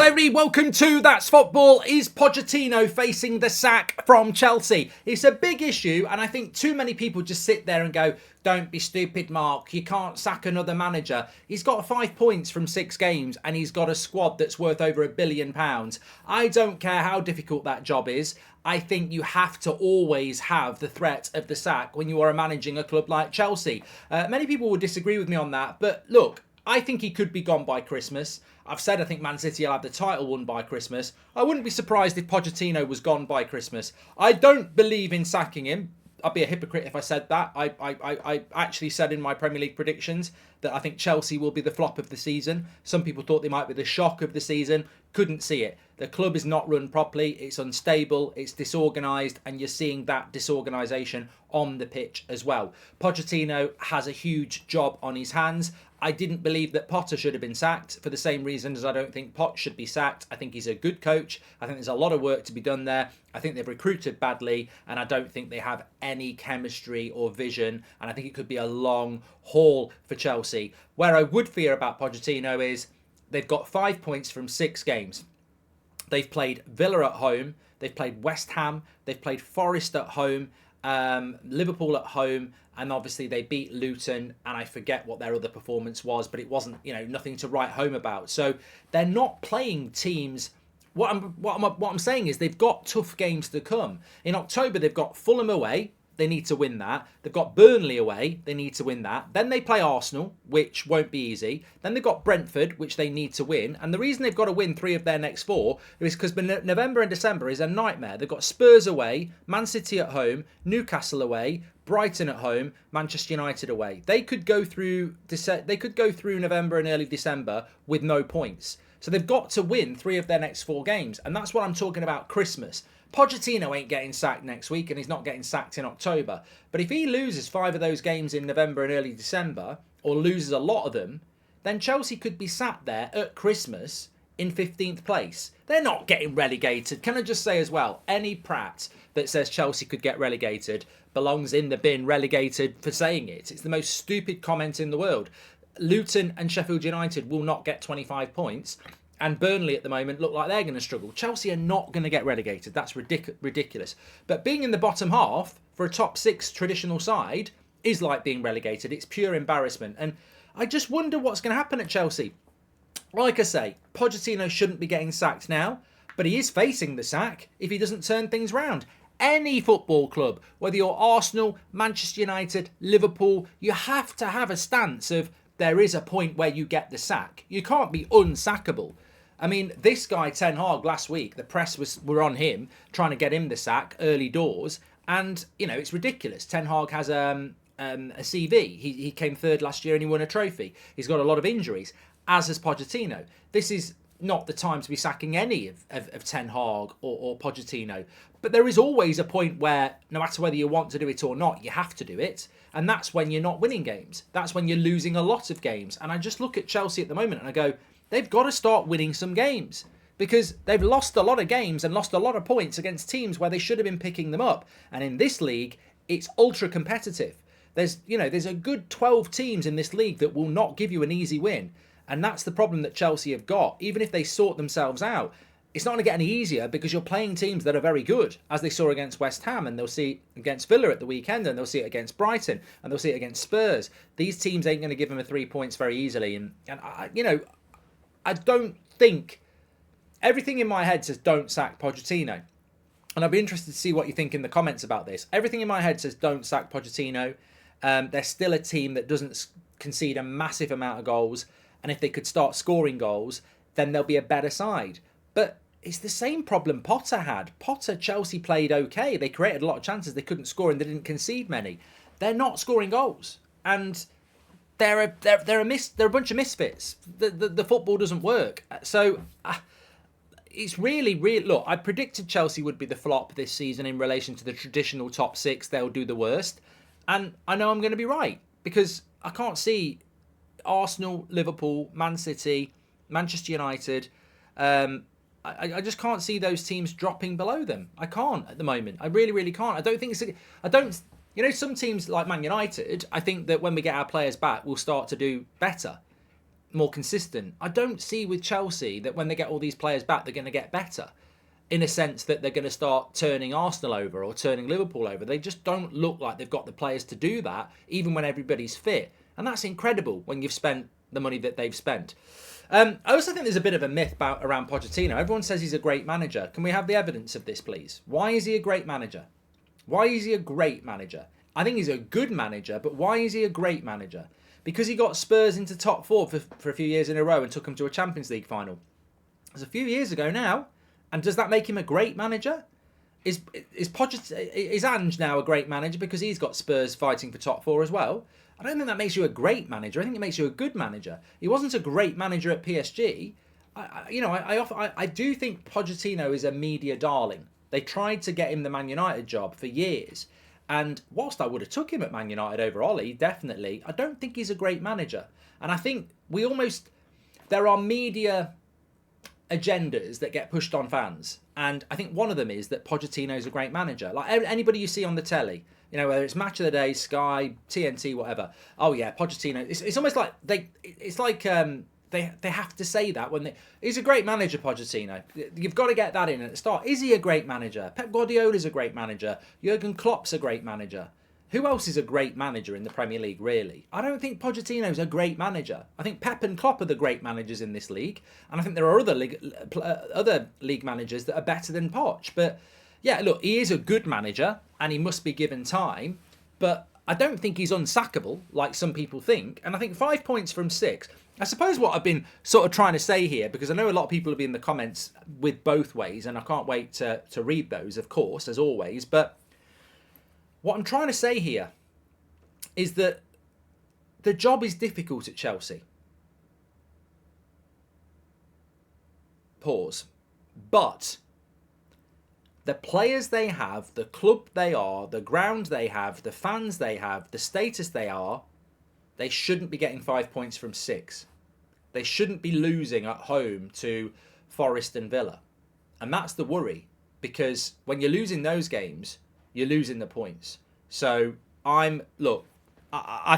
Hello everybody, welcome to That's Football. Is Pochettino facing the sack from Chelsea? It's a big issue, and I think too many people just sit there and go, don't be stupid, Mark, you can't sack another manager. He's got 5 points from 6 games and he's got a squad that's worth over £1 billion. I don't care how difficult that job is. I think you have to always have the threat of the sack when you are managing a club like Chelsea. Many people will disagree with me on that, but look, I think he could be gone by Christmas. I've said I think Man City will have the title won by Christmas. I wouldn't be surprised if Pochettino was gone by Christmas. I don't believe in sacking him. I'd be a hypocrite if I said that. I actually said in my Premier League predictions that I think Chelsea will be the flop of the season. Some people thought they might be the shock of the season. Couldn't see it. The club is not run properly. It's unstable. It's disorganised. And you're seeing that disorganisation on the pitch as well. Pochettino has a huge job on his hands. I didn't believe that Potter should have been sacked for the same reason as I don't think Poch should be sacked. I think he's a good coach. I think there's a lot of work to be done there. I think they've recruited badly and I don't think they have any chemistry or vision. And I think it could be a long haul for Chelsea. Where I would fear about Pochettino is they've got 5 points from 6 games. They've played Villa at home. They've played West Ham. They've played Forest at home. Liverpool at home, and obviously they beat Luton, and I forget what their other performance was, but it wasn't, nothing to write home about. So they're not playing teams. What I'm saying is they've got tough games to come. In October they've got Fulham away. They need to win that. They've got Burnley away. They need to win that. Then they play Arsenal, which won't be easy. Then they've got Brentford, which they need to win. And the reason they've got to win 3 of their next 4 is because November and December is a nightmare. They've got Spurs away, Man City at home, Newcastle away, Brighton at home, Manchester United away. They could go through November and early December with no points. So they've got to win 3 of their next 4 games. And that's what I'm talking about Christmas. Pochettino ain't getting sacked next week and he's not getting sacked in October. But if he loses 5 of those games in November and early December, or loses a lot of them, then Chelsea could be sat there at Christmas in 15th place. They're not getting relegated. Can I just say as well, any prat that says Chelsea could get relegated belongs in the bin relegated for saying it. It's the most stupid comment in the world. Luton and Sheffield United will not get 25 points. And Burnley at the moment look like they're going to struggle. Chelsea are not going to get relegated. That's ridiculous. But being in the bottom half for a top 6 traditional side is like being relegated. It's pure embarrassment. And I just wonder what's going to happen at Chelsea. Like I say, Pochettino shouldn't be getting sacked now, but he is facing the sack if he doesn't turn things round. Any football club, whether you're Arsenal, Manchester United, Liverpool, you have to have a stance of there is a point where you get the sack. You can't be unsackable. I mean, this guy, Ten Hag, last week, the press were on him, trying to get him the sack early doors. And, it's ridiculous. Ten Hag has a CV. He came 3rd last year and he won a trophy. He's got a lot of injuries, as has Pochettino. This is not the time to be sacking any of Ten Hag or Pochettino. But there is always a point where, no matter whether you want to do it or not, you have to do it. And that's when you're not winning games. That's when you're losing a lot of games. And I just look at Chelsea at the moment and I go, they've got to start winning some games because they've lost a lot of games and lost a lot of points against teams where they should have been picking them up. And in this league, it's ultra competitive. There's a good 12 teams in this league that will not give you an easy win. And that's the problem that Chelsea have got. Even if they sort themselves out, it's not going to get any easier because you're playing teams that are very good, as they saw against West Ham, and they'll see against Villa at the weekend, and they'll see it against Brighton, and they'll see it against Spurs. These teams ain't going to give them 3 points very easily. And I don't think... Everything in my head says don't sack Pochettino. And I'd be interested to see what you think in the comments about this. Everything in my head says don't sack Pochettino. They're still a team that doesn't concede a massive amount of goals. And if they could start scoring goals, then they'll be a better side. But it's the same problem Potter had. Chelsea played okay. They created a lot of chances. They couldn't score and they didn't concede many. They're not scoring goals. And... They're a bunch of misfits. The football doesn't work. So it's really... Look, I predicted Chelsea would be the flop this season in relation to the traditional top 6. They'll do the worst. And I know I'm going to be right because I can't see Arsenal, Liverpool, Man City, Manchester United. I just can't see those teams dropping below them. I can't at the moment. I really, really can't. Some teams like Man United, I think that when we get our players back, we'll start to do better. more consistent. I don't see with Chelsea that when they get all these players back, they're going to get better. In a sense that they're going to start turning Arsenal over or turning Liverpool over. They just don't look like they've got the players to do that, even when everybody's fit. And that's incredible when you've spent the money that they've spent. I also think there's a bit of a myth around Pochettino. Everyone says he's a great manager. Can we have the evidence of this, please? Why is he a great manager? Why is he a great manager? I think he's a good manager, but why is he a great manager? Because he got Spurs into top four for a few years in a row and took them to a Champions League final. It's a few years ago now. And does that make him a great manager? Is Ange now a great manager because he's got Spurs fighting for top four as well? I don't think that makes you a great manager. I think it makes you a good manager. He wasn't a great manager at PSG. I do think Pochettino is a media darling. They tried to get him the Man United job for years. And whilst I would have took him at Man United over Ollie, definitely, I don't think he's a great manager. And I think there are media agendas that get pushed on fans. And I think one of them is that Pochettino is a great manager. Like anybody you see on the telly, whether it's Match of the Day, Sky, TNT, whatever. Oh yeah, Pochettino. It's almost like they have to say that he's a great manager, Pochettino. You've got to get that in at the start. Is he a great manager? Pep Guardiola's a great manager. Jurgen Klopp's a great manager. Who else is a great manager in the Premier League, really? I don't think Pochettino's a great manager. I think Pep and Klopp are the great managers in this league. And I think there are other league managers that are better than Poch. But yeah, look, he is a good manager and he must be given time. But I don't think he's unsackable like some people think. And I think 5 points from 6. I suppose what I've been sort of trying to say here, because I know a lot of people have been in the comments with both ways, and I can't wait to read those, of course, as always. But what I'm trying to say here is that the job is difficult at Chelsea. Pause. But the players they have, the club they are, the ground they have, the fans they have, the status they are, they shouldn't be getting 5 points from 6. They shouldn't be losing at home to Forest and Villa. And that's the worry, because when you're losing those games, you're losing the points. So I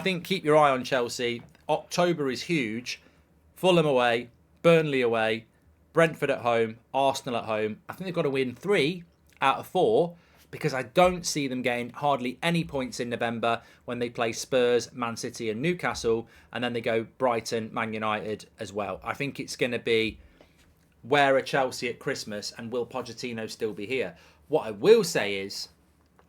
think keep your eye on Chelsea. October is huge. Fulham away, Burnley away, Brentford at home, Arsenal at home. I think they've got to win 3 out of 4 because I don't see them getting hardly any points in November when they play Spurs, Man City and Newcastle, and then they go Brighton, Man United as well. I think it's going to be where are Chelsea at Christmas and will Pochettino still be here? What I will say is,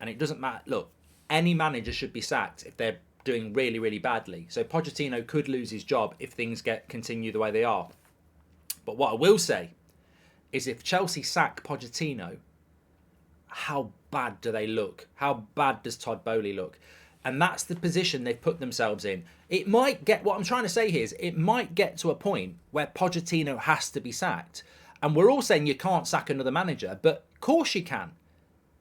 and it doesn't matter, look, any manager should be sacked if they're doing really, really badly. So Pochettino could lose his job if things continue the way they are. But what I will say is if Chelsea sack Pochettino, how bad do they look? How bad does Todd Boehly look? And that's the position they've put themselves in. It might get, what I'm trying to say here is, it might get to a point where Pochettino has to be sacked. And we're all saying you can't sack another manager, but of course you can.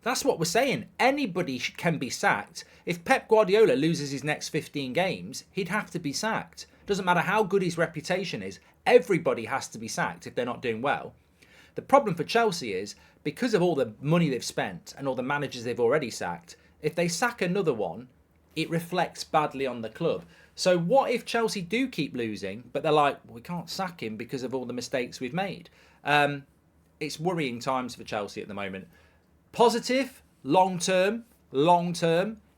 That's what we're saying. Anybody can be sacked. If Pep Guardiola loses his next 15 games, he'd have to be sacked. Doesn't matter how good his reputation is. Everybody has to be sacked if they're not doing well. The problem for Chelsea is, because of all the money they've spent and all the managers they've already sacked, if they sack another one, it reflects badly on the club. So what if Chelsea do keep losing, but they're like, we can't sack him because of all the mistakes we've made? It's worrying times for Chelsea at the moment. Positive, long term,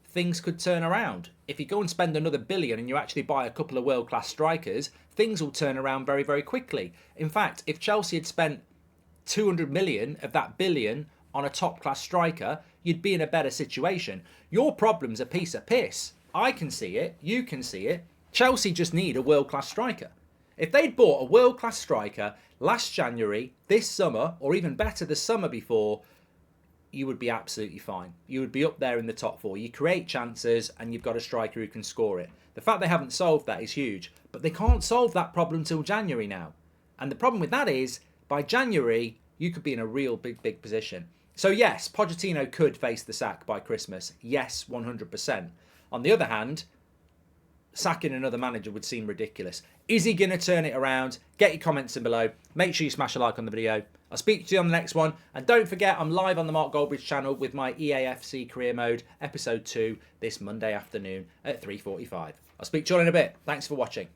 things could turn around. If you go and spend another billion and you actually buy a couple of world-class strikers, things will turn around very, very quickly. In fact, if Chelsea had spent 200 million of that billion on a top-class striker, you'd be in a better situation. Your problem's a piece of piss. I can see it. You can see it. Chelsea just need a world-class striker. If they'd bought a world-class striker last January, this summer, or even better the summer before, you would be absolutely fine. You would be up there in the top 4. You create chances and you've got a striker who can score it. The fact they haven't solved that is huge. But they can't solve that problem till January now. And the problem with that is, by January, you could be in a real big position. So yes, Pochettino could face the sack by Christmas. Yes, 100%. On the other hand, sacking another manager would seem ridiculous. Is he going to turn it around? Get your comments in below. Make sure you smash a like on the video. I'll speak to you on the next one. And don't forget, I'm live on the Mark Goldbridge channel with my EAFC Career Mode, Episode 2, this Monday afternoon at 3:45. I'll speak to you all in a bit. Thanks for watching.